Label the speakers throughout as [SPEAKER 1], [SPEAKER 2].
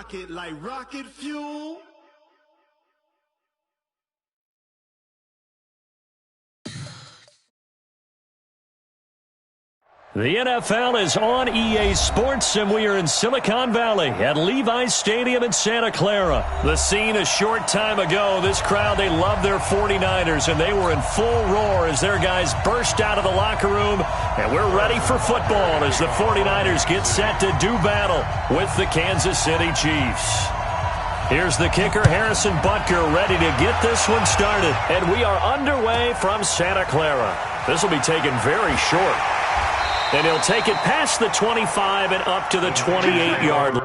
[SPEAKER 1] rocket like rocket fuel.
[SPEAKER 2] The NFL is on EA Sports, and we are in Silicon Valley at Levi's Stadium in Santa Clara. The scene a short time ago, this crowd, they love their 49ers, and they were in full roar as their guys burst out of the locker room, and we're ready for football as the 49ers get set to do battle with the Kansas City Chiefs. Here's the kicker, Harrison Butker, ready to get this one started, and we are underway from Santa Clara. This will be taken very short. And he'll take it past the 25 and up to the 28-yard line.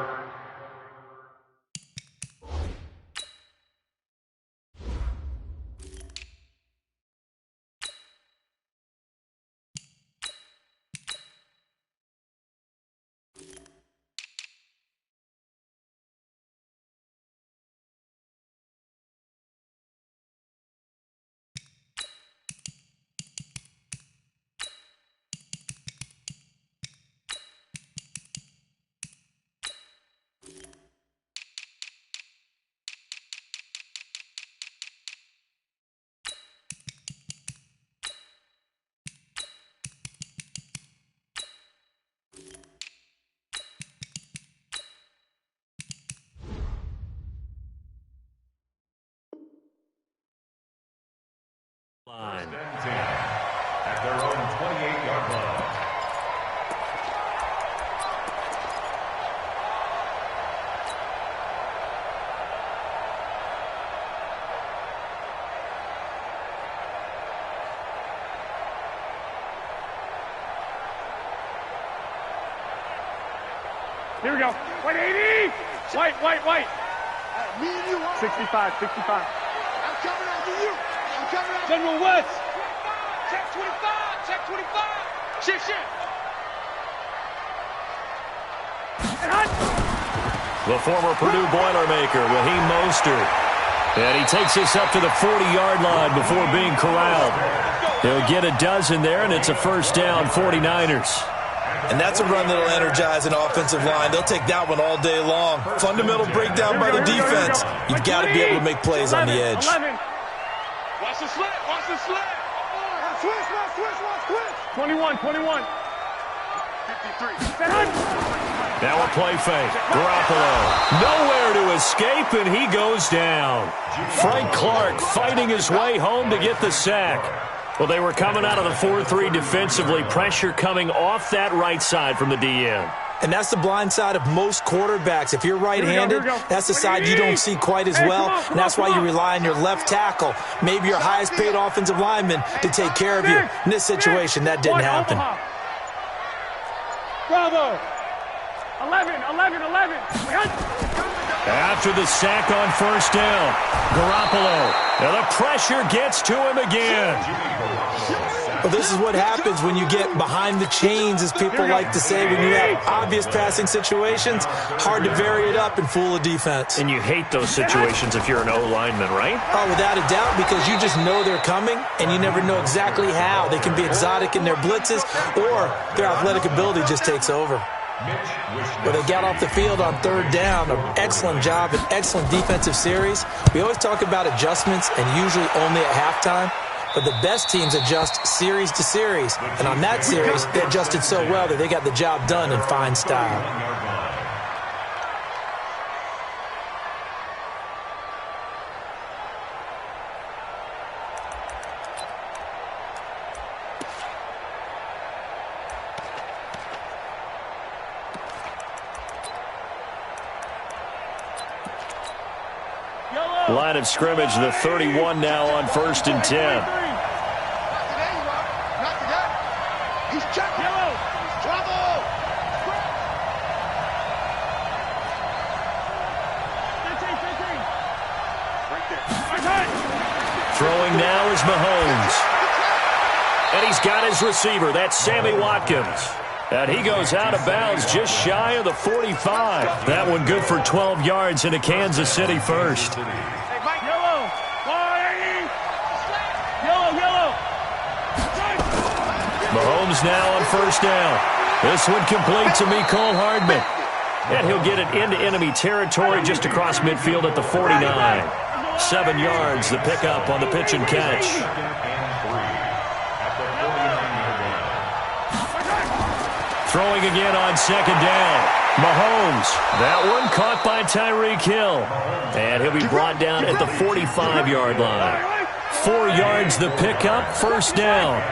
[SPEAKER 3] At their own 28-yard line.
[SPEAKER 4] Here we go. 180! White.
[SPEAKER 1] Me and you,
[SPEAKER 4] 65.
[SPEAKER 1] I'm coming after you.
[SPEAKER 4] General West.
[SPEAKER 1] Check 25. Shit.
[SPEAKER 2] The former Purdue Boilermaker, Raheem Mostert. And he takes us up to the 40-yard line before being corralled. He'll get a dozen there, and it's a first down, 49ers.
[SPEAKER 5] And that's a run that'll energize an offensive line. They'll take that one all day long. Fundamental breakdown by the defense. You've got to be able to make plays on the edge.
[SPEAKER 4] 11.
[SPEAKER 1] Watch the slant. Switch.
[SPEAKER 4] 21.
[SPEAKER 1] 53.
[SPEAKER 2] Now a play fake. Garoppolo. Nowhere to escape, and he goes down. Frank Clark fighting his way home to get the sack. Well, they were coming out of the 4-3 defensively. Pressure coming off that right side from the DN.
[SPEAKER 5] And that's the blind side of most quarterbacks. If you're right-handed, that's the side you don't see quite as well, and that's why you rely on your left tackle, maybe your highest-paid offensive lineman, to take care of you. In this situation, that didn't happen.
[SPEAKER 4] Bravo. 11.
[SPEAKER 2] After the sack on first down, Garoppolo. Now the pressure gets to him again.
[SPEAKER 5] Well, this is what happens when you get behind the chains, as people like to say. When you have obvious passing situations, hard to vary it up and fool a defense.
[SPEAKER 2] And you hate those situations if you're an O-lineman, right?
[SPEAKER 5] Oh, without a doubt, because you just know they're coming, and you never know exactly how. They can be exotic in their blitzes, or their athletic ability just takes over. But they got off the field on third down. An excellent job, an excellent defensive series. We always talk about adjustments, and usually only at halftime. But the best teams adjust series to series. And on that series, they adjusted so well that they got the job done in fine style.
[SPEAKER 2] Line of scrimmage, the 31 now on 1st and 10.
[SPEAKER 1] He's checking. Trouble.
[SPEAKER 2] Throwing now is Mahomes. And he's got his receiver. That's Sammy Watkins. And he goes out of bounds just shy of the 45. That one good for 12 yards into Kansas City first. Mahomes now on first down. This one complete to Mecole Hardman. And he'll get it into enemy territory just across midfield at the 49. 7 yards, the pickup on the pitch and catch. Throwing again on second down. Mahomes. That one caught by Tyreek Hill. And he'll be brought down at the 45-yard line. 4 yards, the pickup, first down.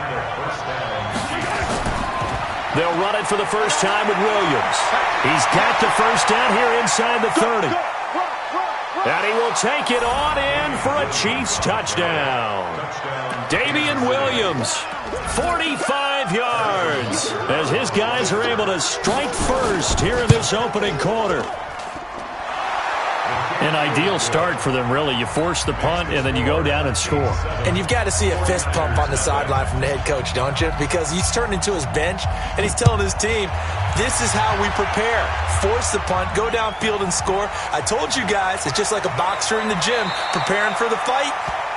[SPEAKER 2] They'll run it for the first time with Williams. He's got the first down here inside the 30. And he will take it on in for a Chiefs touchdown. Damian Williams, 45 yards, as his guys are able to strike first here in this opening quarter. An ideal start for them, really. You force the punt, and then you go down and score.
[SPEAKER 5] And you've got to see a fist pump on the sideline from the head coach, don't you? Because he's turned into his bench, and he's telling his team, this is how we prepare. Force the punt, go downfield and score. I told you guys, it's just like a boxer in the gym preparing for the fight.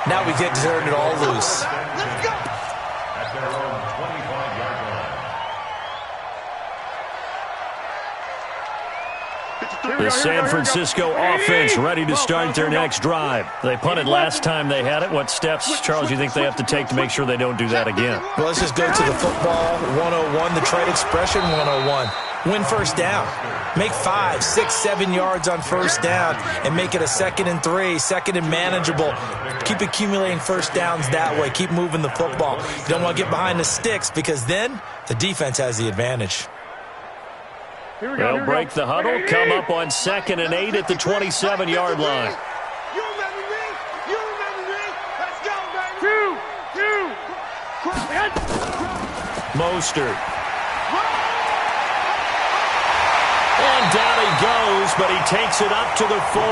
[SPEAKER 5] Now we get to turn it all loose.
[SPEAKER 1] Let's go.
[SPEAKER 3] At their own 25-yard line.
[SPEAKER 2] The San Francisco offense ready to start their next drive. They punted last time they had it. What steps, Charles, do you think they have to take to make sure they don't do that again?
[SPEAKER 5] Well, let's just go to the football 101, the trade expression 101. Win first down. Make 5, 6, 7 yards on first down and make it a 2nd and 3, 2nd and manageable. Keep accumulating first downs that way. Keep moving the football. You don't want to get behind the sticks because then the defense has the advantage.
[SPEAKER 2] They'll break the huddle, come up on 2nd and 8 at the 27-yard line.
[SPEAKER 1] You remember me? You remember me? Let's go, baby.
[SPEAKER 2] Mostert. And down he goes, but he takes it up to the 40.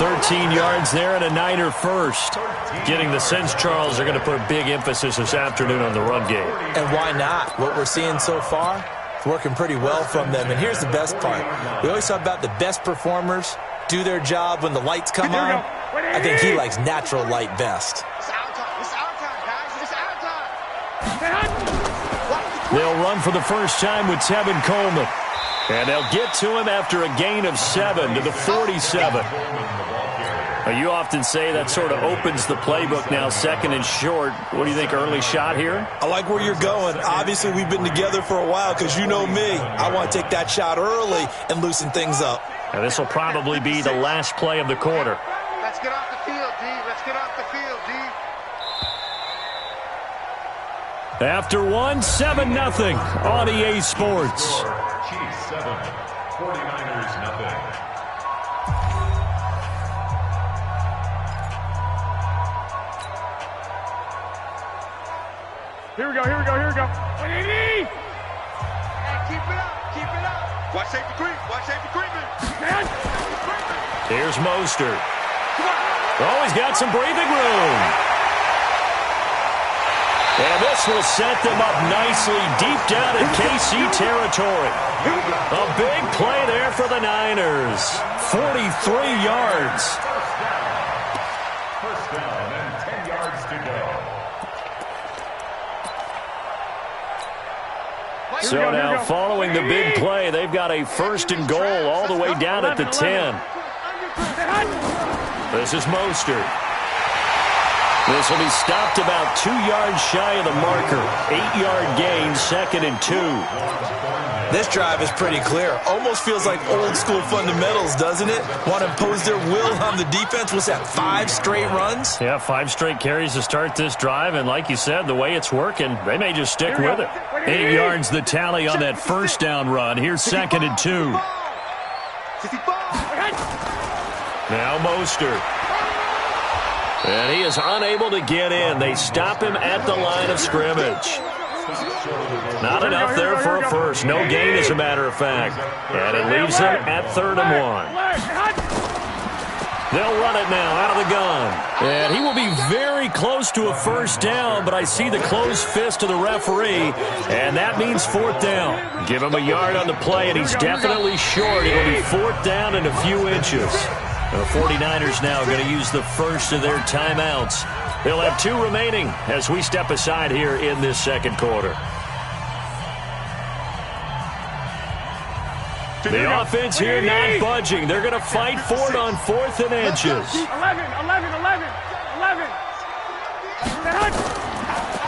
[SPEAKER 2] 13 yards there and a Niner first. Getting the sense, Charles, they're going to put a big emphasis this afternoon on the run game.
[SPEAKER 5] And why not? What we're seeing so far, it's working pretty well from them. And here's the best part. We always talk about the best performers do their job when the lights come on. I think he likes natural light best.
[SPEAKER 1] It's our time. It's our time, guys. It's our time.
[SPEAKER 2] They'll run for the first time with Tevin Coleman. And they'll get to him after a gain of 7 to the 47. You often say that sort of opens the playbook now, 2nd and short. What do you think, early shot here?
[SPEAKER 5] I like where you're going. Obviously, we've been together for a while because you know me. I want to take that shot early and loosen things up.
[SPEAKER 2] And this will probably be the last play of the quarter.
[SPEAKER 1] Let's get off the field, D. Let's get off the field, D.
[SPEAKER 2] After 7-0 on EA Sports.
[SPEAKER 3] Chiefs 7, 49ers nothing.
[SPEAKER 4] Here we go. 180!
[SPEAKER 1] Hey, keep it up. Watch safety creep. Watch safety creeping.
[SPEAKER 2] Here's Mostert. Oh, he's got some breathing room. And this will set them up nicely deep down in KC territory. A big play there for the Niners. 43 yards.
[SPEAKER 3] First down and 10 yards to go.
[SPEAKER 2] So now following the big play, they've got a 1st and goal all the way down at the 10. This is Mostert. This will be stopped about 2 yards shy of the marker. 8-yard gain, 2nd and 2.
[SPEAKER 5] This drive is pretty clear. Almost feels like old school fundamentals, doesn't it? Want to impose their will on the defense. What's that, 5 straight runs?
[SPEAKER 2] Yeah, 5 straight carries to start this drive. And like you said, the way it's working, they may just stick with it. 8 yards the tally on that first down run. Here's 2nd and 2. Now Mostert. And he is unable to get in. They stop him at the line of scrimmage. Not enough there for a first. No gain, as a matter of fact. And it leaves them at 3rd and 1. They'll run it now out of the gun. And he will be very close to a first down, but I see the closed fist of the referee, and that means 4th down. Give him a yard on the play, and he's definitely short. It'll be 4th down and a few inches. The 49ers now going to use the first of their timeouts. They'll have 2 remaining as we step aside here in this second quarter. The offense here not budging. They're going to fight for it on 4th and inches.
[SPEAKER 4] 11.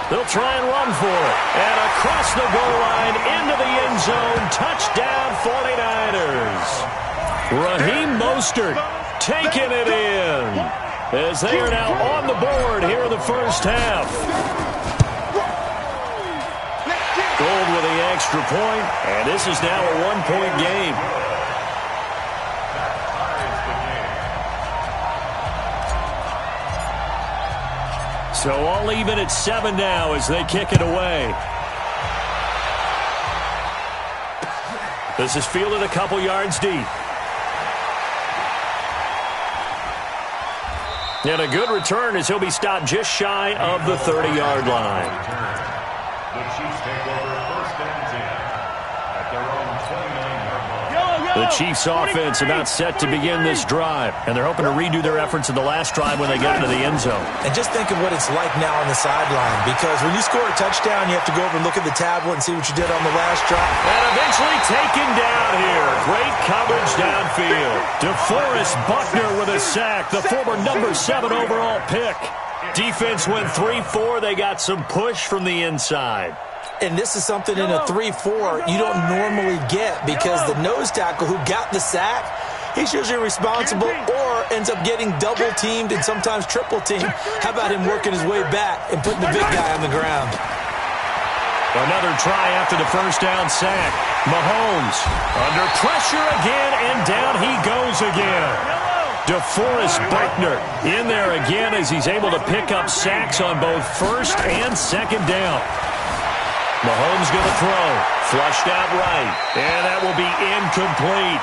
[SPEAKER 2] They'll try and run for it. And across the goal line, into the end zone. Touchdown, 49ers. Raheem Mostert taking it in as they are now on the board here in the first half. Gold with the extra point, and this is now a one-point game. So all even at 7 now as they kick it away. This is fielded a couple yards deep. And a good return as he'll be stopped just shy of the 30-yard line.
[SPEAKER 3] The Chiefs take over 1st and 10 at their own 29-yard line.
[SPEAKER 2] The Chiefs offense about set to begin this drive, and they're hoping to redo their efforts in the last drive when they get into the end zone.
[SPEAKER 5] And just think of what it's like now on the sideline, because when you score a touchdown, you have to go over and look at the tablet and see what you did on the last drive.
[SPEAKER 2] And eventually taken down here. Great coverage downfield. DeForest Buckner with a sack, the former number 7 overall pick. Defense went 3-4. They got some push from the inside.
[SPEAKER 5] And this is something in a 3-4 you don't normally get, because the nose tackle who got the sack, he's usually responsible or ends up getting double-teamed and sometimes triple-teamed. How about him working his way back and putting the big guy on the ground?
[SPEAKER 2] Another try after the first down sack. Mahomes under pressure again, and down he goes again. DeForest Buckner in there again as he's able to pick up sacks on both first and second down. Mahomes going to throw. Flushed out right. And that will be incomplete.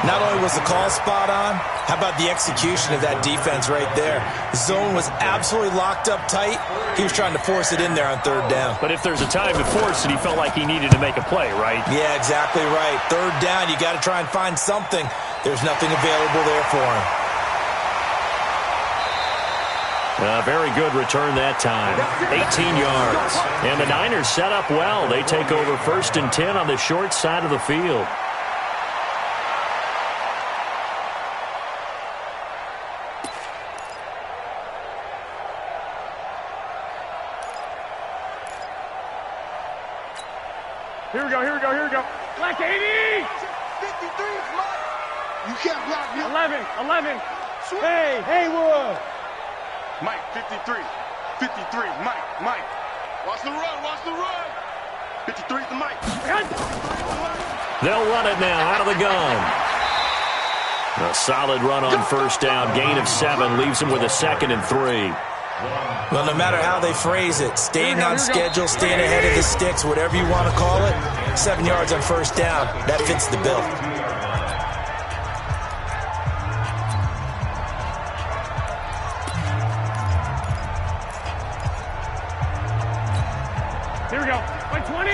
[SPEAKER 5] Not only was the call spot on, how about the execution of that defense right there? The zone was absolutely locked up tight. He was trying to force it in there on 3rd down.
[SPEAKER 2] But if there's a time to force it, he felt like he needed to make a play, right?
[SPEAKER 5] Yeah, exactly right. 3rd down, you got to try and find something. There's nothing available there for him.
[SPEAKER 2] A very good return that time. 18 yards. And the Niners set up well. They take over 1st and 10 on the short side of the field.
[SPEAKER 4] Here we go. Black 80!
[SPEAKER 1] 53 is mine. You can't block me.
[SPEAKER 4] 11. Hey, Haywood!
[SPEAKER 1] Mike, 53. Mike. Watch the run. 53 is the Mike.
[SPEAKER 2] They'll run it now out of the gun. A solid run on 1st down. Gain of 7 leaves him with a 2nd and 3.
[SPEAKER 5] Well, no matter how they phrase it, staying on schedule, staying ahead of the sticks, whatever you want to call it, 7 yards on 1st down, that fits the bill.
[SPEAKER 4] Here we go. 20.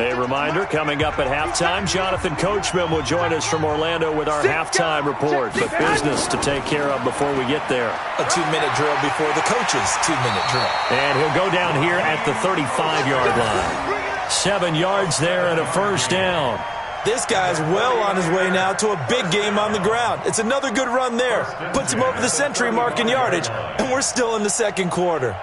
[SPEAKER 2] A reminder, coming up at halftime, Jonathan Coachman will join us from Orlando with our halftime report. But business to take care of before we get there.
[SPEAKER 5] A 2-minute drill before the coach's 2-minute drill.
[SPEAKER 2] And he'll go down here at the 35-yard line. 7 yards there and a 1st down.
[SPEAKER 5] This guy's well on his way now to a big game on the ground. It's another good run there. Puts him over the century mark in yardage, and we're still in the 2nd quarter.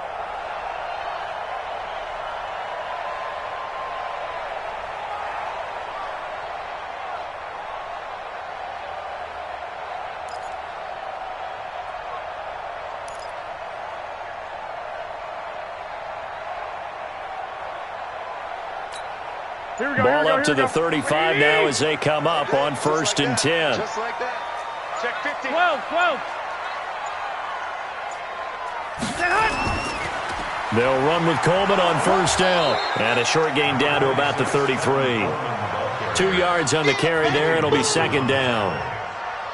[SPEAKER 2] Ball up to the 35 now as they come up on 1st and 10.
[SPEAKER 1] Just like that. Check 50.
[SPEAKER 4] 12.
[SPEAKER 2] They'll run with Coleman on 1st down. And a short gain down to about the 33. 2 yards on the carry there. It'll be 2nd down.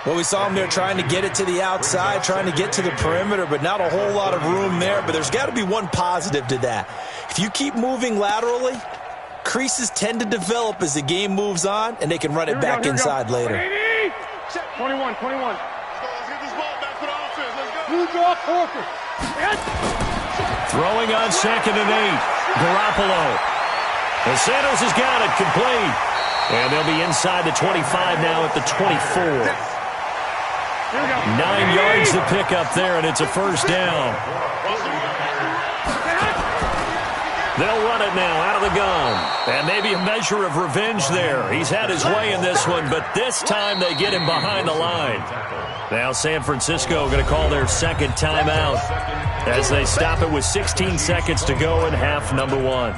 [SPEAKER 5] Well, we saw him there trying to get it to the outside, trying to get to the perimeter, but not a whole lot of room there. But there's got to be one positive to that. If you keep moving laterally, creases tend to develop as the game moves on, and they can run it back inside later.
[SPEAKER 4] 21.
[SPEAKER 1] Let's get this ball back for the offense. Let's go.
[SPEAKER 4] You go forward.
[SPEAKER 2] Throwing on 2nd and 8. Garoppolo. And Sanders has got it complete. And they'll be inside the 25 now at the 24. 9 yards to pick up there, and it's a first down. They'll run it now out of the gun. And maybe a measure of revenge there. He's had his way in this one, but this time they get him behind the line. Now San Francisco going to call their second timeout as they stop it with 16 seconds to go in half number one.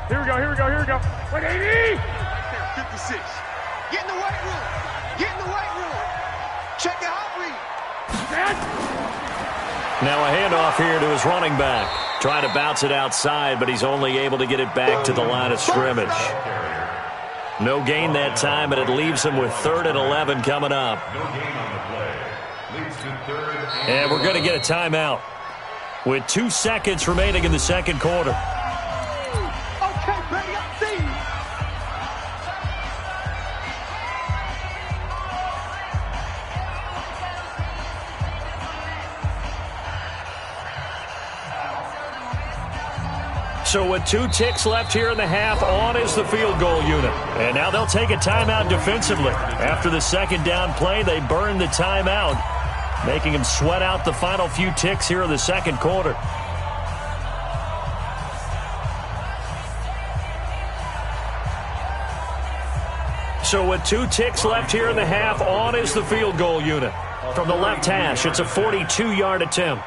[SPEAKER 4] Here we go. 180!
[SPEAKER 1] 56. Get in the weight room. Get in the weight room. Check your heart rate.
[SPEAKER 2] Now a handoff here to his running back. Trying to bounce it outside, but he's only able to get it back to the line of scrimmage. No gain that time, but it leaves him with 3rd and 11 coming up. And we're going to get a timeout with 2 seconds remaining in the second quarter. So with 2 ticks left here in the half, on is the field goal unit. And now they'll take a timeout defensively. After the second down play, they burn the timeout, making them sweat out the final few ticks here in the second quarter. So with 2 ticks left here in the half, on is the field goal unit. From the left hash, it's a 42-yard attempt.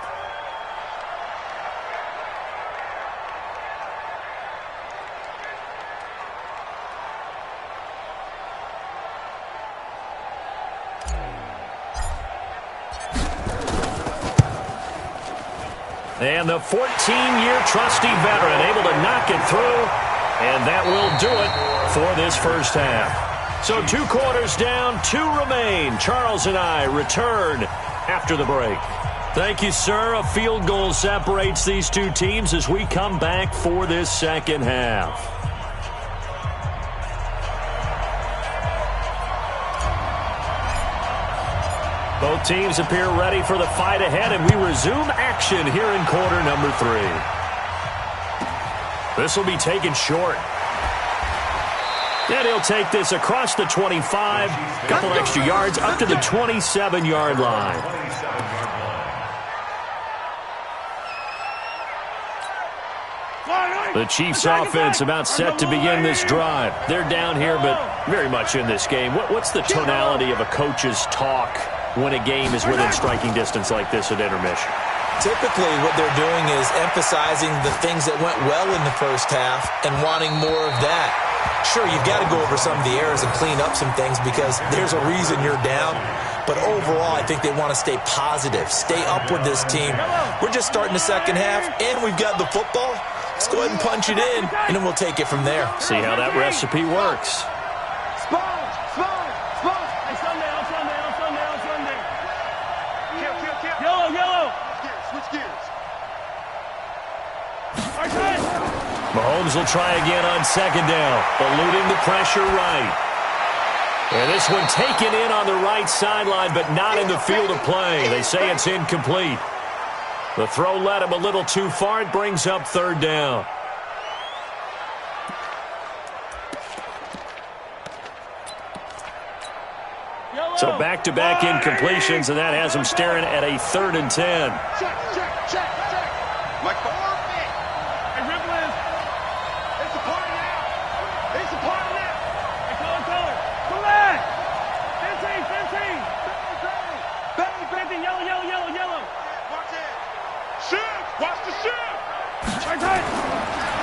[SPEAKER 2] And the 14-year trusty veteran able to knock it through, and that will do it for this first half. So 2 quarters down, 2 remain. Charles and I return after the break. Thank you, sir. A field goal separates these 2 teams as we come back for this second half. Both teams appear ready for the fight ahead, and we resume action here in quarter number 3. This will be taken short. And he'll take this across the 25, couple extra yards up to the 27-yard line. The Chiefs offense about set to begin this drive. They're down here, but very much in this game. What's the tonality of a coach's talk when a game is within striking distance like this at intermission?
[SPEAKER 5] Typically, what they're doing is emphasizing the things that went well in the first half and wanting more of that. Sure, you've got to go over some of the errors and clean up some things because there's a reason you're down. But overall, I think they want to stay positive, stay up with this team. We're just starting the second half, and we've got the football. Let's go ahead and punch it in, and then we'll take it from there.
[SPEAKER 2] See how that recipe works. Mahomes will try again on second down, eluding the pressure right. And this one taken in on the right sideline, but not in the field of play. They say it's incomplete. The throw led him a little too far. It brings up 3rd down. So back-to-back incompletions, and that has him staring at a 3rd and 10.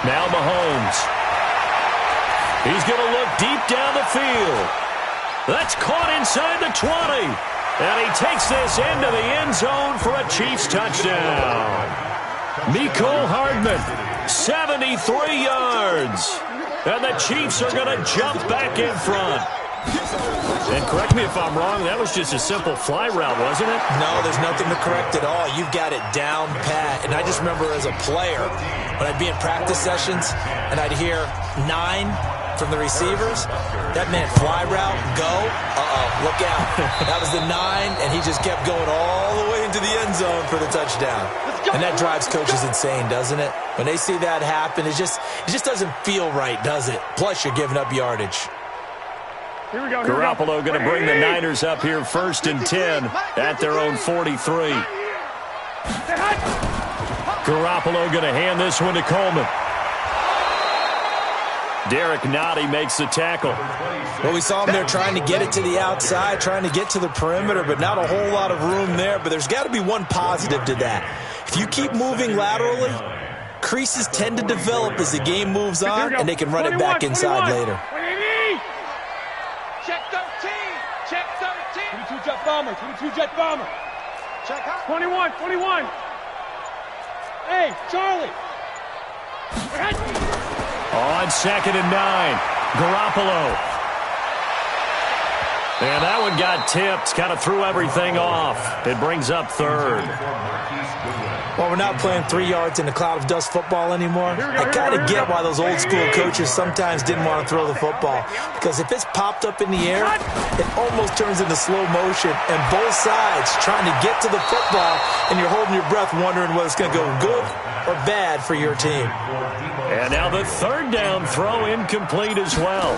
[SPEAKER 2] Now Mahomes. He's going to look deep down the field. That's caught inside the 20. And he takes this into the end zone for a Chiefs touchdown. Mecole Hardman, 73 yards. And the Chiefs are going to jump back in front. And correct me if I'm wrong, that was just a simple fly route, wasn't it?
[SPEAKER 5] No, there's nothing to correct at all. You've got it down pat. And I just remember as a player, when I'd be in practice sessions and I'd hear 9, from the receivers. That man fly route, go. Look out. That was the 9, and he just kept going all the way into the end zone for the touchdown. And that drives coaches insane, doesn't it? When they see that happen, it just doesn't feel right, does it? Plus, you're giving up yardage.
[SPEAKER 4] Here we go.
[SPEAKER 2] Garoppolo going to bring the Niners up here 1st and 10 at their own 43. Garoppolo going to hand this one to Coleman. Derek Nottie makes the tackle.
[SPEAKER 5] Well, we saw him there trying to get it to the outside, trying to get to the perimeter, but not a whole lot of room there. But there's got to be one positive to that. If you keep moving laterally, creases tend to develop as the game moves on, and they can run it back inside later.
[SPEAKER 1] Check 13. Check 13.
[SPEAKER 4] 22 jet bomber. 22 jet bomber.
[SPEAKER 1] Check out.
[SPEAKER 4] 21. Hey, Charlie.
[SPEAKER 2] On 2nd and 9, Garoppolo. And that one got tipped, kind of threw everything off. It brings up 3rd.
[SPEAKER 5] Well, we're not playing 3 yards in a cloud of dust football anymore. I kind of get why those old school coaches sometimes didn't want to throw the football. Because if it's popped up in the air, it almost turns into slow motion. And both sides trying to get to the football, and you're holding your breath wondering whether it's going to go good or bad for your team.
[SPEAKER 2] And now the 3rd down throw incomplete as well.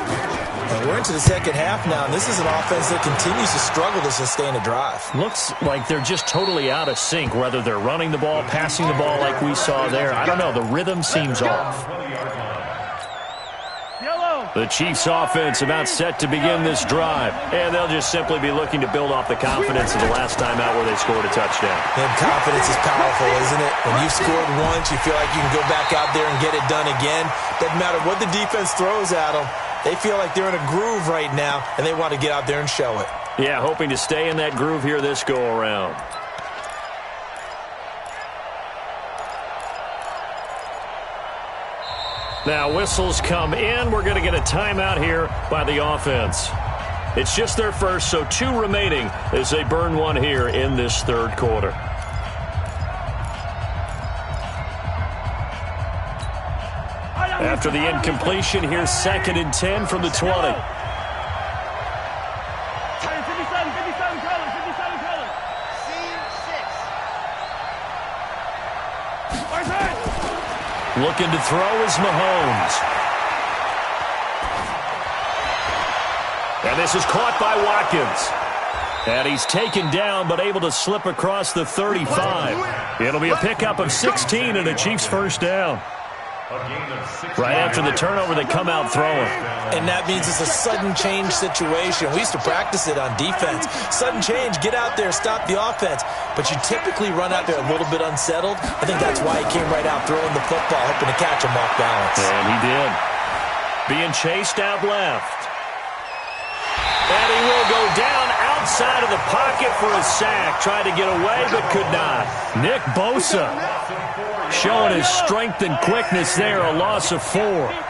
[SPEAKER 5] And we're into the second half now, and this is an offense that continues to struggle to sustain a drive.
[SPEAKER 2] Looks like they're just totally out of sync, whether they're running the ball, passing the ball like we saw there. I don't know. The rhythm seems off. The Chiefs offense about set to begin this drive, and they'll just simply be looking to build off the confidence of the last time out where they scored a touchdown.
[SPEAKER 5] And confidence is powerful, isn't it? When you've scored once, you feel like you can go back out there and get it done again. Doesn't matter what the defense throws at them. They feel like they're in a groove right now, and they want to get out there and show it.
[SPEAKER 2] Yeah, hoping to stay in that groove here this go-around. Now, whistles come in. We're going to get a timeout here by the offense. It's just their first, so 2 remaining as they burn one here in this 3rd quarter. After the incompletion, here's 2nd and 10 from the 20.
[SPEAKER 4] 57 colors.
[SPEAKER 1] Scene 6.
[SPEAKER 2] Looking to throw is Mahomes. And this is caught by Watkins. And he's taken down but able to slip across the 35. It'll be a pickup of 16 and a Chiefs 1st down. Right after the turnover, they come out throwing.
[SPEAKER 5] And that means it's a sudden change situation. We used to practice it on defense. Sudden change, get out there, stop the offense. But you typically run out there a little bit unsettled. I think that's why he came right out throwing the football, hoping to catch him off balance.
[SPEAKER 2] And he did. Being chased out left. And he will go down outside of the pocket for a sack. Tried to get away, but could not. Nick Bosa showing his strength and quickness there, a loss of 4.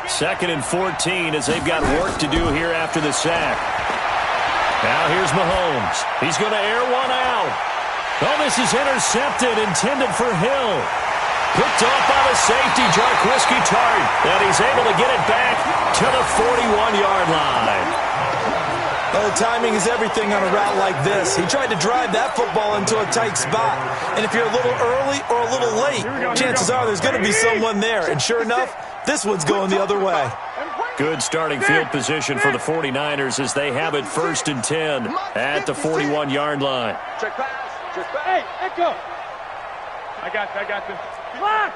[SPEAKER 2] 2nd and 14 as they've got work to do here after the sack. Now here's Mahomes. He's going to air one out. Oh, this is intercepted, intended for Hill. Picked off by the safety, Jarquiski Tart. And he's able to get it back to the 41-yard line.
[SPEAKER 5] Well, timing is everything on a route like this. He tried to drive that football into a tight spot. And if you're a little early or a little late, chances are there's going to be someone there. And sure enough, this one's going the other way.
[SPEAKER 2] Good starting field position for the 49ers as they have it 1st and 10 at the 41-yard line.
[SPEAKER 1] Check pass. Check pass.
[SPEAKER 4] Hey, Echo. I got this. Lock.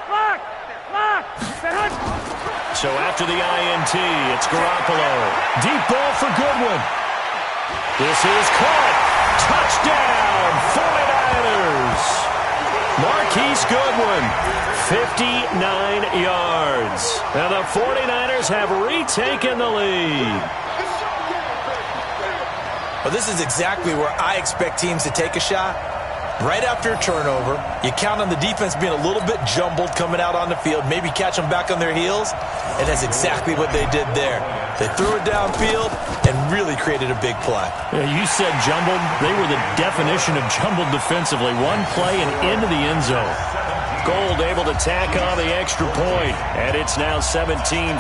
[SPEAKER 2] So after the INT, it's Garoppolo. Deep ball for Goodwin. This is caught. Touchdown, 49ers. Marquise Goodwin, 59 yards. And the 49ers have retaken the lead.
[SPEAKER 5] Well, this is exactly where I expect teams to take a shot. Right after a turnover, you count on the defense being a little bit jumbled coming out on the field, maybe catch them back on their heels, and that's exactly what they did there. They threw it downfield and really created a big play.
[SPEAKER 2] Yeah, you said jumbled. They were the definition of jumbled defensively. One play and into the end zone. Gold able to tack on the extra point, and it's now 17-14.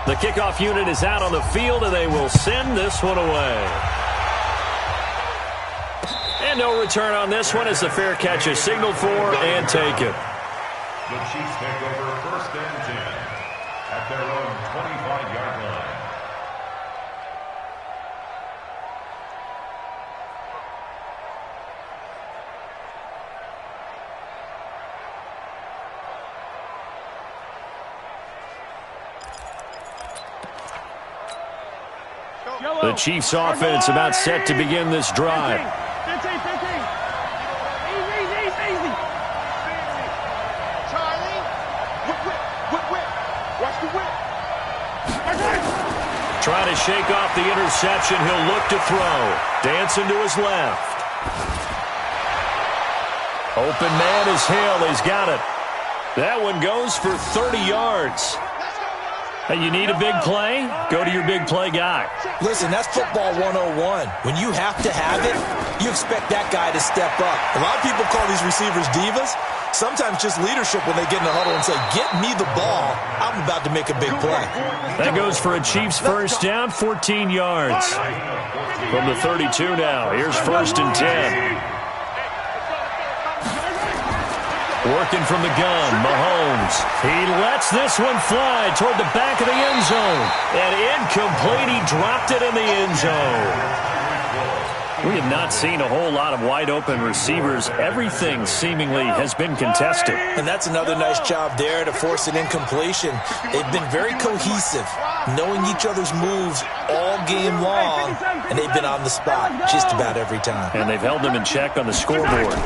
[SPEAKER 2] The kickoff unit is out on the field, and they will send this one away. And no return on this one as the fair catch is signaled for and taken.
[SPEAKER 3] The Chiefs take over 1st and 10 at their own 25-yard line.
[SPEAKER 2] The Chiefs offense about set to begin this drive.
[SPEAKER 4] 15. Easy.
[SPEAKER 1] Charlie. Whip. Watch the whip.
[SPEAKER 2] Trying to shake off the interception. He'll look to throw. Dancing to his left. Open man is Hill. He's got it. That one goes for 30 yards. Hey, you need a big play? Go to your big play guy.
[SPEAKER 5] Listen, that's football 101. When you have to have it, you expect that guy to step up. A lot of people call these receivers divas. Sometimes just leadership when they get in the huddle and say, get me the ball. I'm about to make a big play.
[SPEAKER 2] That goes for a Chiefs first down, 14 yards. From the 32 now. Here's 1st and 10. Working from the gun, Mahomes. He lets this one fly toward the back of the end zone. And incomplete, he dropped it in the end zone. We have not seen a whole lot of wide-open receivers. Everything seemingly has been contested.
[SPEAKER 5] And that's another nice job there to force an incompletion. They've been very cohesive, knowing each other's moves all game long, and they've been on the spot just about every time.
[SPEAKER 2] And they've held them in check on the scoreboard.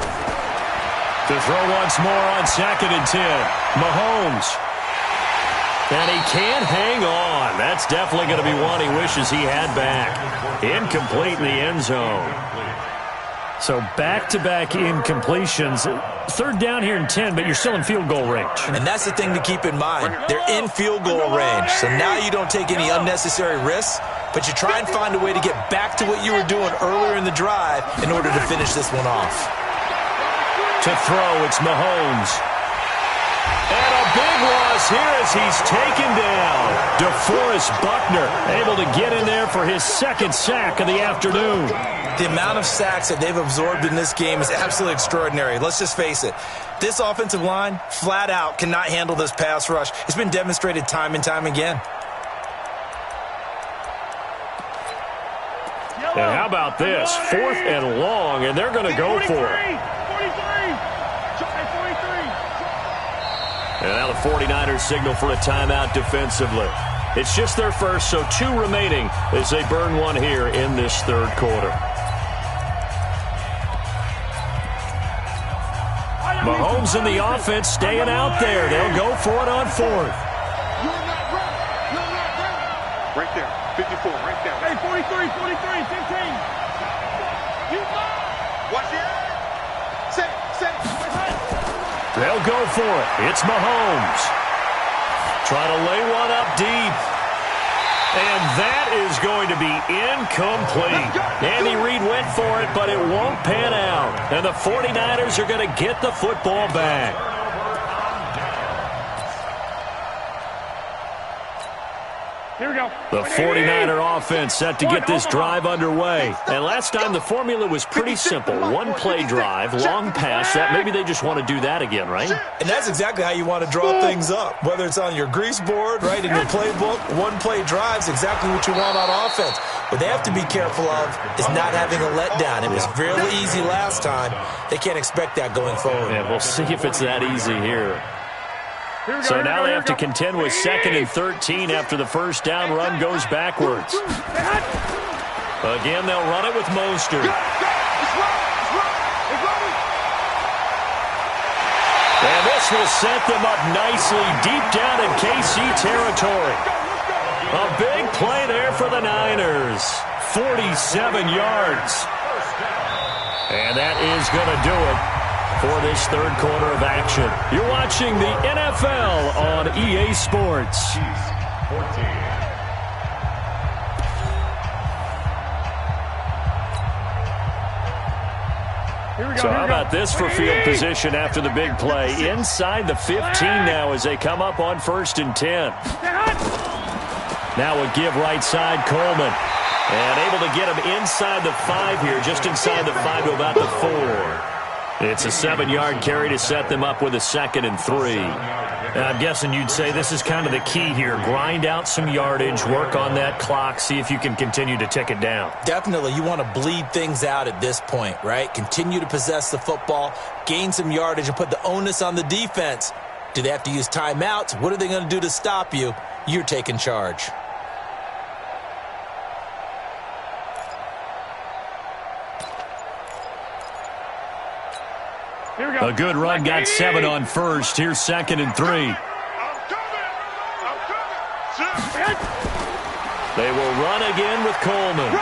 [SPEAKER 2] To throw once more on 2nd and 10. Mahomes. And he can't hang on. That's definitely going to be one he wishes he had back. Incomplete in the end zone. So back-to-back incompletions. 3rd down here in 10, but you're still in field goal range.
[SPEAKER 5] And that's the thing to keep in mind. They're in field goal range. So now you don't take any unnecessary risks, but you try and find a way to get back to what you were doing earlier in the drive in order to finish this one off.
[SPEAKER 2] To throw, it's Mahomes. And a big loss here as he's taken down. DeForest Buckner able to get in there for his 2nd sack of the afternoon.
[SPEAKER 5] The amount of sacks that they've absorbed in this game is absolutely extraordinary. Let's just face it. This offensive line, flat out, cannot handle this pass rush. It's been demonstrated time and time again.
[SPEAKER 2] And how about this? 4th and long, and they're going to go for it. And now the 49ers signal for a timeout defensively. It's just their first, so 2 remaining as they burn one here in this 3rd quarter. Mahomes in the offense staying out there. They'll go for it on 4th.
[SPEAKER 1] Right there, 54, right there.
[SPEAKER 4] Hey, 43, 15.
[SPEAKER 1] Watch it. Set.
[SPEAKER 2] They'll go for it. It's Mahomes. Trying to lay one up deep. And that is going to be incomplete. Andy Reid went for it, but it won't pan out. And the 49ers are going to get the football back.
[SPEAKER 4] Here we go.
[SPEAKER 2] The 49er offense set to get this drive underway. And last time the formula was pretty simple. 1-play drive, long pass. That maybe they just want to do that again, right?
[SPEAKER 5] And that's exactly how you want to draw things up. Whether it's on your grease board, right, in your playbook, 1-play drive's exactly what you want on offense. What they have to be careful of is not having a letdown. It was really easy last time. They can't expect that going forward.
[SPEAKER 2] Yeah, we'll see if it's that easy here. So now they have to contend with 2nd and 13 after the first down run goes backwards. Again, they'll run it with Mostert. And this will set them up nicely deep down in KC territory. A big play there for the Niners. 47 yards. And that is going to do it for this 3rd quarter of action. You're watching the NFL on EA Sports. So how about this for field position after the big play? Inside the 15 now as they come up on 1st and 10. Now a give right side, Coleman. And able to get him inside the 5 here, just inside the 5 to about the 4. It's a 7-yard carry to set them up with a 2nd and 3.
[SPEAKER 6] And I'm guessing you'd say this is kind of the key here. Grind out some yardage, work on that clock, see if you can continue to tick it down.
[SPEAKER 5] Definitely, you want to bleed things out at this point, right? Continue to possess the football, gain some yardage, and put the onus on the defense. Do they have to use timeouts? What are they going to do to stop you? You're taking charge.
[SPEAKER 2] A good run, got 7 on first. Here's 2nd and 3. They will run again with Coleman.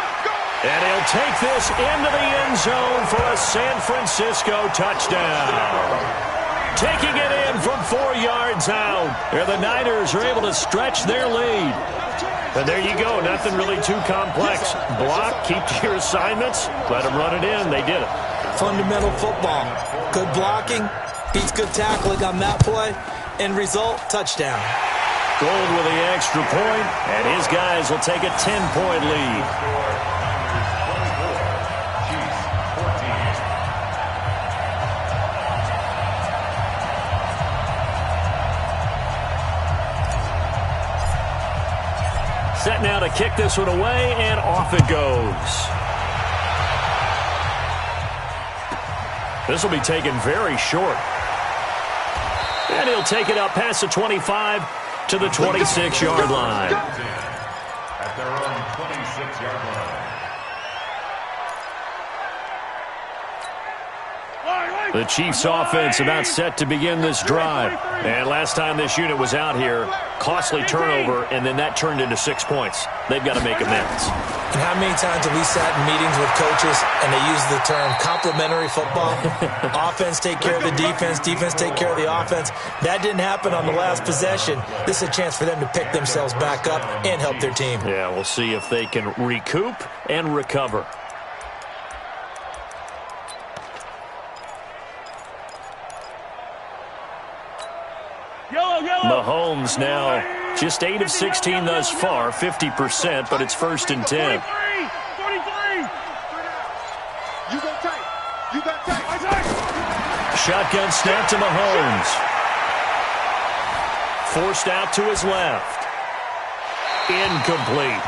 [SPEAKER 2] And he'll take this into the end zone for a San Francisco touchdown. Taking it in from 4 yards out. And the Niners are able to stretch their lead. And there you go. Nothing really too complex. Block, keep to your assignments, let them run it in. They did it.
[SPEAKER 5] Fundamental football. Good blocking, beats good tackling on that play. End result, touchdown.
[SPEAKER 2] Gold with the extra point, and his guys will take a 10-point lead. Set now to kick this one away, and off it goes. This will be taken very short. And he'll take it up past the 25 to the 26-yard line.
[SPEAKER 3] At their own 26-yard line.
[SPEAKER 2] The Chiefs' offense about set to begin this drive. And last time this unit was out here, costly turnover, and then that turned into 6 points. They've got to make amends.
[SPEAKER 5] And how many times have we sat in meetings with coaches and they use the term complementary football? Offense take care of the defense, defense take care of the offense. That didn't happen on the last possession. This is a chance for them to pick themselves back up and help their team.
[SPEAKER 2] Yeah, we'll see if they can recoup and recover. Mahomes now just 8 of 16 thus far, 50%, but it's 1st and 10.
[SPEAKER 4] 43. You got tight. You got tight.
[SPEAKER 2] Shotgun snap to Mahomes. Forced out to his left. Incomplete.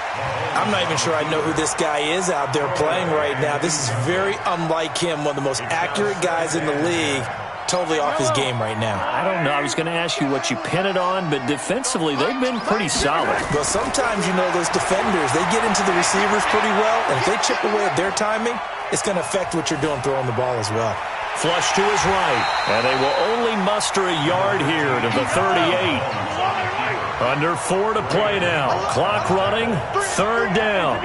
[SPEAKER 5] I'm not even sure I know who this guy is out there playing right now. This is very unlike him, one of the most accurate guys in the league. Totally off his game right now.
[SPEAKER 2] I don't know. I was going to ask you what you pin it on, but defensively, they've been pretty solid.
[SPEAKER 5] Well, sometimes, you know, those defenders, they get into the receivers pretty well, and if they chip away at their timing, it's going to affect what you're doing throwing the ball as well.
[SPEAKER 2] Flush to his right, and they will only muster a yard here to the 38. Under 4 to play now. Clock running, 3rd down.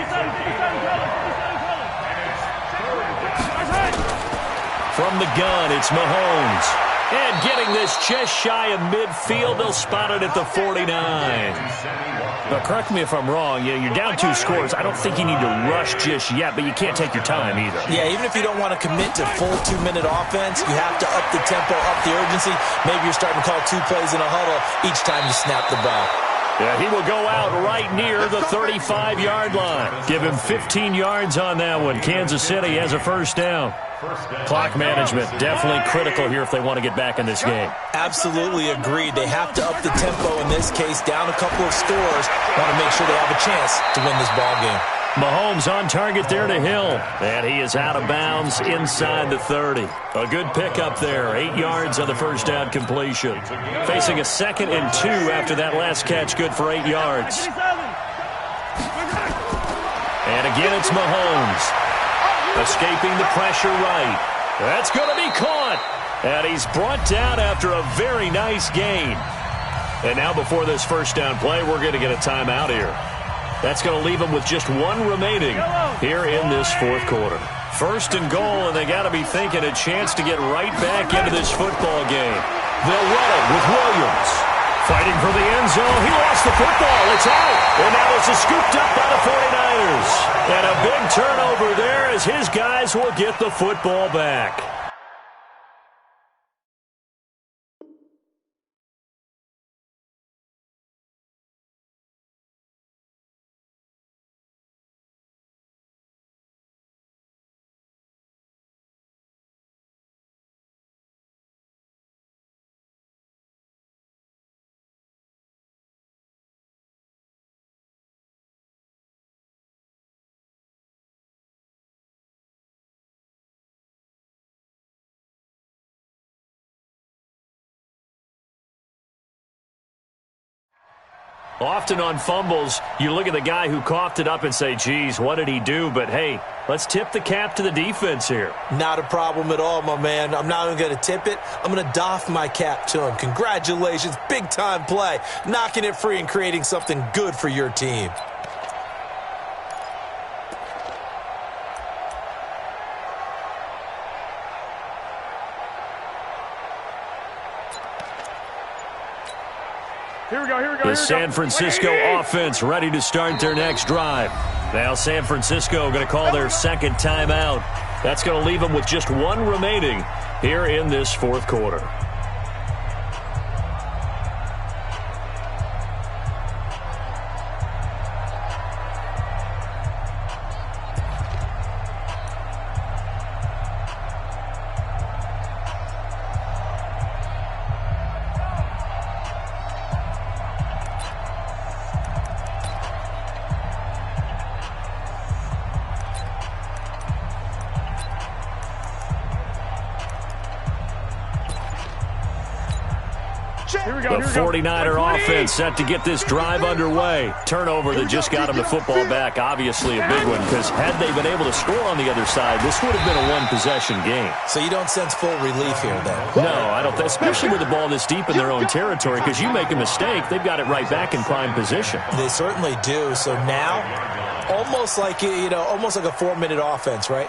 [SPEAKER 2] From the gun, it's Mahomes. And getting this just shy of midfield, they'll spot it at the 49. Now, correct me if I'm wrong. You're down 2 scores. I don't think you need to rush just yet, but you can't take your time either.
[SPEAKER 5] Yeah, even if you don't want to commit to full 2-minute offense, you have to up the tempo, up the urgency. Maybe you're starting to call 2 plays in a huddle each time you snap the ball.
[SPEAKER 2] Yeah, he will go out right near the 35-yard line. Give him 15 yards on that one. Kansas City has a 1st down. Clock management definitely critical here if they want to get back in this game.
[SPEAKER 5] Absolutely agreed. They have to up the tempo in this case, down a couple of scores. Want to make sure they have a chance to win this ball game.
[SPEAKER 2] Mahomes on target there to Hill. And he is out of bounds inside the 30. A good pickup there. 8 yards on the 1st down completion. Facing a 2nd and 2 after that last catch. Good for 8 yards. And again, it's Mahomes. Escaping the pressure right. That's going to be caught. And he's brought down after a very nice gain. And now before this 1st down play, we're going to get a timeout here. That's going to leave them with just 1 remaining here in this 4th quarter. 1st and goal, and they got to be thinking a chance to get right back into this football game. They'll run it with Williams. Fighting for the end zone. He lost the football. It's out. And now this is scooped up by the 49ers. And a big turnover there as his guys will get the football back. Often on fumbles, you look at the guy who coughed it up and say, geez, what did he do? But, hey, let's tip the cap to the defense here.
[SPEAKER 5] Not a problem at all, my man. I'm not even going to tip it. I'm going to doff my cap to him. Congratulations. Big-time play. Knocking it free and creating something good for your team.
[SPEAKER 4] Here we go.
[SPEAKER 2] The San Francisco offense ready to start their next drive. Now San Francisco going to call their second timeout. That's going to leave them with just one remaining here in this fourth quarter. The 49er offense set to get this drive underway. Turnover that just got him the football back. Obviously a big one, because had they been able to score on the other side, this would have been a one-possession game.
[SPEAKER 5] So you don't sense full relief here, then?
[SPEAKER 2] No, I don't. Especially with the ball this deep in their own territory, because you make a mistake, they've got it right back in prime position.
[SPEAKER 5] They certainly do. So now, almost like a 4-minute offense, right?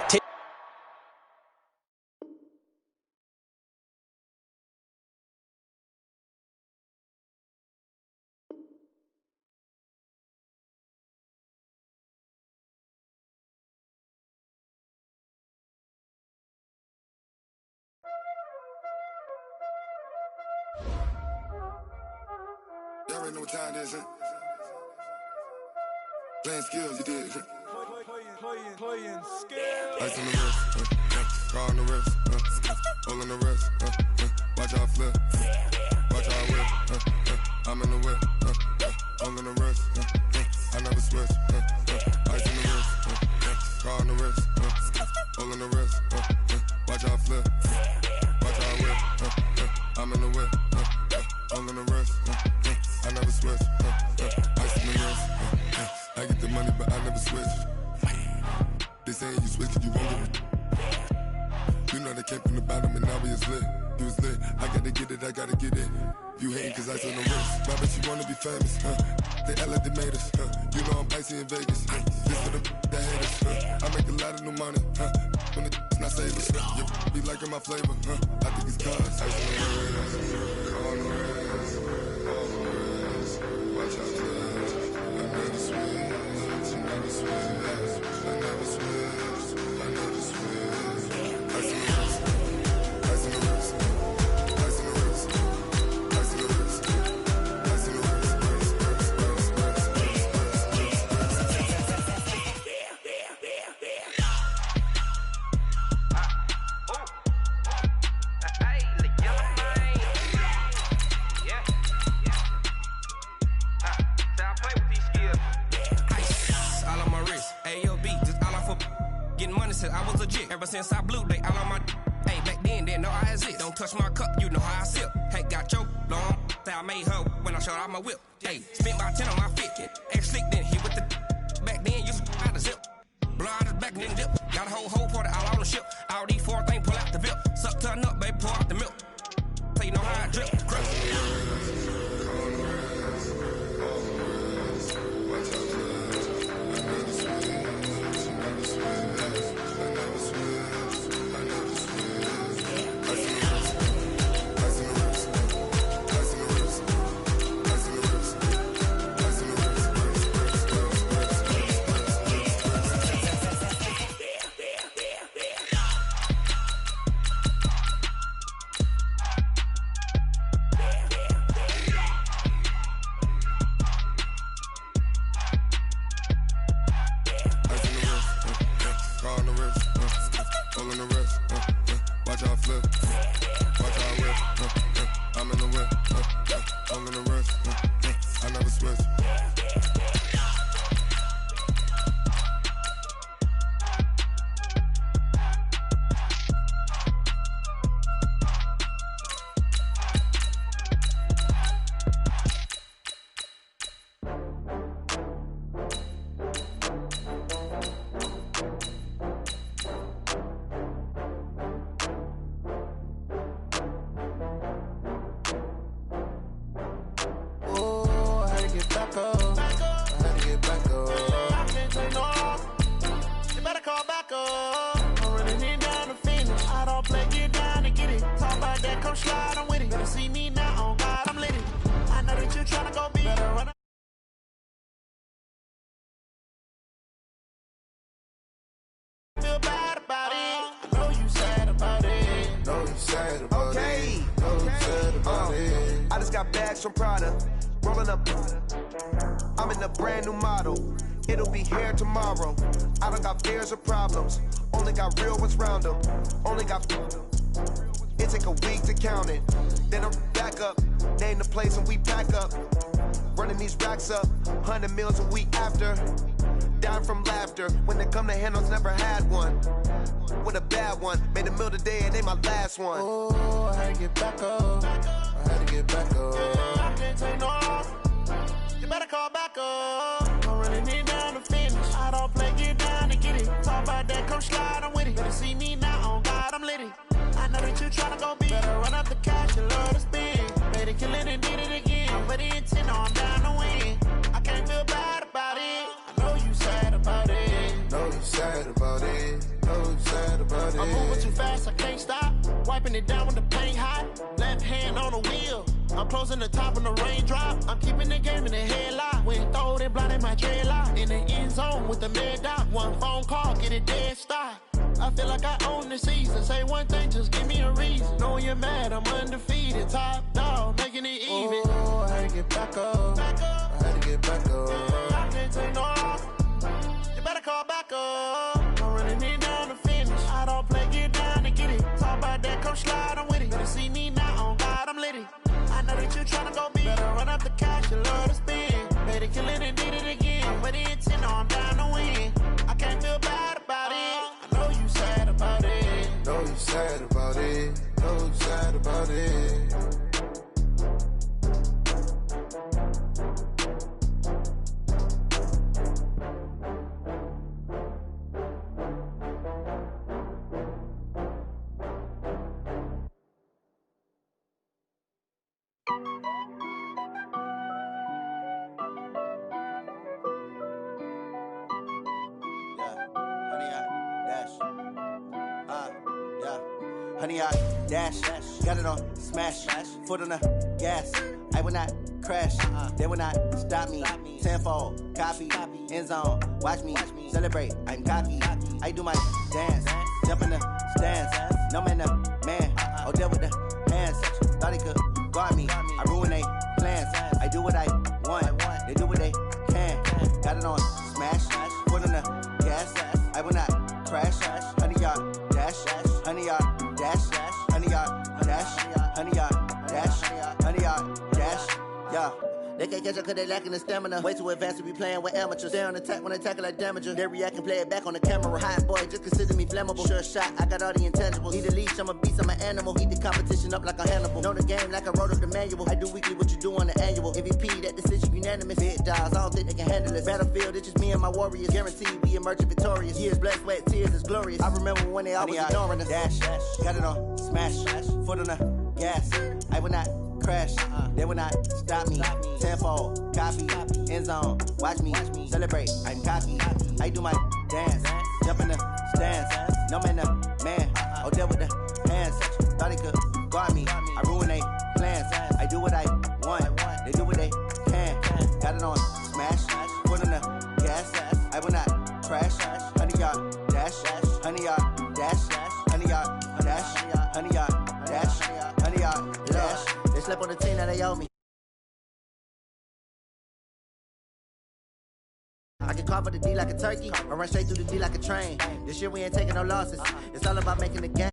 [SPEAKER 7] Y'all already know what time it is, huh? Playing skills, you did. Playing skills. Ice on the wrist, car on the wrist, hole on the wrist, watch out flip, watch out whip, I'm in the whip, hole on the wrist, I never switch, ice on the wrist, car on the wrist, hole on the wrist, watch out flip, watch out whip, I'm in the whip, hole on the wrist, I never switch, ice on the wrist, I get the money but I never switch. They saying you switch 'cause you won't get it. You know they came from the bottom and now we is lit. You was lit, I gotta get it, I gotta get it. You hating 'cause ice on the wrist. Why bet you wanna be famous, They act like they made us, You know I'm icy in Vegas, This for the that hate us, I make a lot of new money, When the not savers, You be liking my flavor, I think it's cause ice on the wrist, on the wrist, on the wrist. Watch out, I never switch, I never switch.
[SPEAKER 8] Since I blew, they all on my hey, back then, didn't know I exist. Don't touch my cup, you know how I sip. Hey, got your long, say I made her when I showed out my whip. Hey, spent about 10 on my fit. Ex slick, then hit with the back then, used to out the zip. Blow out his back, then dip. Got a whole party all on the ship. All these 4 things, pull out the VIP. Suck, turn up, baby, pour out the milk. So you know how I drip.
[SPEAKER 1] got bags from Prada. Rolling up. I'm in a brand new model. It'll be here tomorrow. I don't got fears or problems. Only got real ones round them. Only got. It take a week to count it. Then I'm back up. Name the place and we pack up. Running these racks up. 100 meals a week after. Dying from laughter. When they come to handles, never had one. With a bad one. Made a meal today and they my last one.
[SPEAKER 9] Oh, I had to get back up. I had to get back up. I can't take no loss. You better call back up. I'm running it down to finish. I don't play, get down to get it. Talk about that, come slide, I'm with it. Better see me now, on God, I'm litty. I know that you tryna go big. Better run up the cash, you love to spend. Made it, kill it, and did it again. But the intent, no, I'm down to win. I can't feel bad about it. I know you sad about it.
[SPEAKER 7] Know you sad about it. Know you sad about it.
[SPEAKER 9] I'm moving too fast, I can't stop. Wiping it down with the paint hot. Left hand on the wheel. I'm closing the top when the raindrop. I'm keeping the game in the headlock. When throwed and blinded my dreadlock. In the end zone with the mad dot. One phone call, get it dead stop. I feel like I own the season. Say one thing, just give me a reason. Knowing you're mad, I'm undefeated. Top dog, making it even.
[SPEAKER 7] Oh, I had to get back up. I had to get back up.
[SPEAKER 9] I can't take no loss. You better call back up. I'm running it down to finish. I don't play, get down to get it. Talk about that, come slide, I'm with it. Better see me now, on God, I'm litty. I know that you tryna go big. Better run up the cash, you love to spend. Made it, kill it, and did it again. But the intent, no, I'm down to win. I can't feel bad about it. I know you sad about it.
[SPEAKER 7] Know you sad about it. Know you sad about it.
[SPEAKER 10] Honey, I dash, got it on smash, foot on the gas. I will not crash, they will not stop me. Tenfold, copy, end zone, watch me celebrate. I'm cocky, I do my dance, jump in the stands. No man, man, oh deal with the hands. Thought he could guard me, I ruin they plans. I do what I want, they do what they can. Got it on smash, foot on the gas. I will not crash, honey, y'all dash, honey, y'all dash, honey, y'all dash, honey, y'all dash, honey, y'all dash, yeah. They can't catch up cause they lacking the stamina. Way too advanced to be playing with amateurs. Stay on attack when they tackle like damager. They react and play it back on the camera. Hot boy, just consider me flammable. Sure shot, I got all the intangibles. Need a leash, I'm a beast, I'm an animal. Eat the competition up like a Hannibal. Know the game like I wrote up the manual. I do weekly what you do on the annual. MVP, that decision unanimous. Big dogs, I don't think they can handle it. Battlefield, it's just me and my warriors. Guaranteed we emerge victorious. Years, blood, sweat, tears is glorious. I remember when they always ignoring us. Dash, got it on smash, foot on the gas. I will not crash, they will not stop me. Tenfold, copy, end zone, watch me celebrate. I'm cocky, I do my dance, jump in the stands. No man, man, oh deal with the hands. Thought he could guard me, I ruin they plans. I do what I want, they do what they can. Got it on smash, foot on the gas. I will not crash, honey, y'all dash, honey, y'all dash, honey, y'all dash, honey, y'all dash, honey, y'all dash. They slept on the team that they owe me. I can carve up the D like a turkey, or run straight through the D like a train. This year we ain't taking no losses. It's all about making the game.